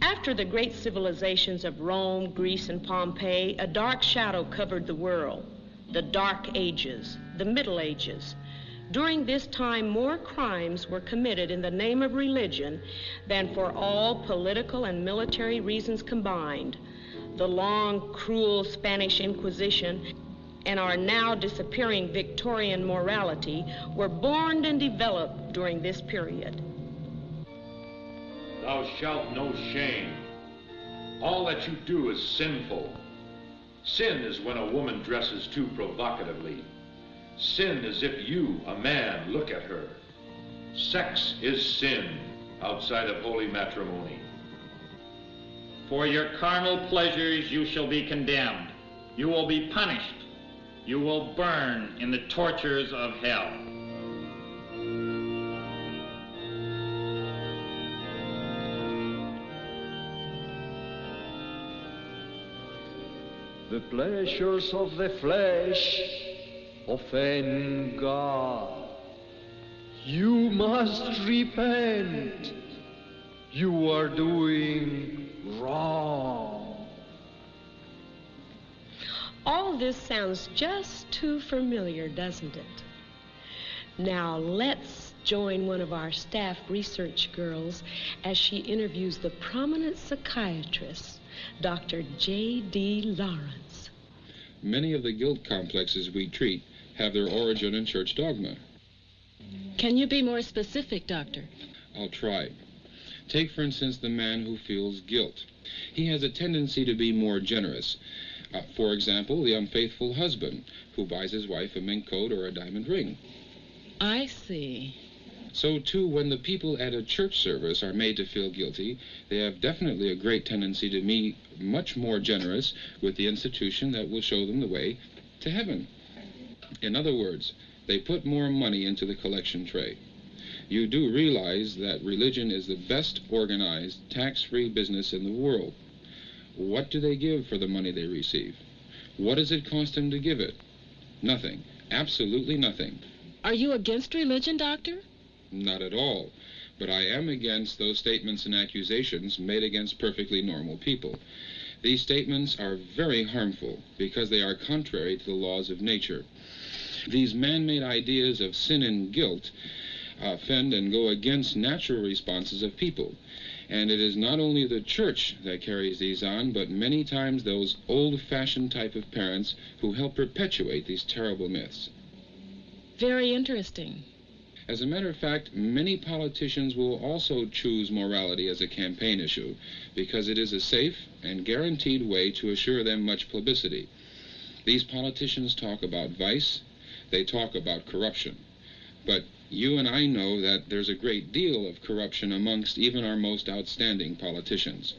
After the great civilizations of Rome, Greece, and Pompeii, a dark shadow covered the world, the Dark Ages, the Middle Ages. During this time, more crimes were committed in the name of religion than for all political and military reasons combined. The long, cruel Spanish Inquisition and our now disappearing Victorian morality were born and developed during this period. Thou shalt know shame. All that you do is sinful. Sin is when a woman dresses too provocatively. Sin is if you, a man, look at her. Sex is sin outside of holy matrimony. For your carnal pleasures you shall be condemned. You will be punished. You will burn in the tortures of hell. The pleasures of the flesh offend God. You must repent. You are doing wrong. All this sounds just too familiar, doesn't it? Now let's join one of our staff research girls as she interviews the prominent psychiatrist, Dr. J.D. Lawrence. Many of the guilt complexes we treat have their origin in church dogma. Can you be more specific, Doctor? I'll try. Take, for instance, the man who feels guilt. He has a tendency to be more generous. For example, the unfaithful husband who buys his wife a mink coat or a diamond ring. I see. So, too, when the people at a church service are made to feel guilty, they have definitely a great tendency to be much more generous with the institution that will show them the way to heaven. In other words, they put more money into the collection tray. You do realize that religion is the best organized, tax-free business in the world. What do they give for the money they receive? What does it cost them to give it? Nothing. Absolutely nothing. Are you against religion, Doctor? Not at all. But I am against those statements and accusations made against perfectly normal people. These statements are very harmful because they are contrary to the laws of nature. These man-made ideas of sin and guilt offend and go against natural responses of people. And it is not only the church that carries these on, but many times those old-fashioned type of parents who help perpetuate these terrible myths. Very interesting. As a matter of fact, many politicians will also choose morality as a campaign issue because it is a safe and guaranteed way to assure them much publicity. These politicians talk about vice, they talk about corruption. But you and I know that there's a great deal of corruption amongst even our most outstanding politicians.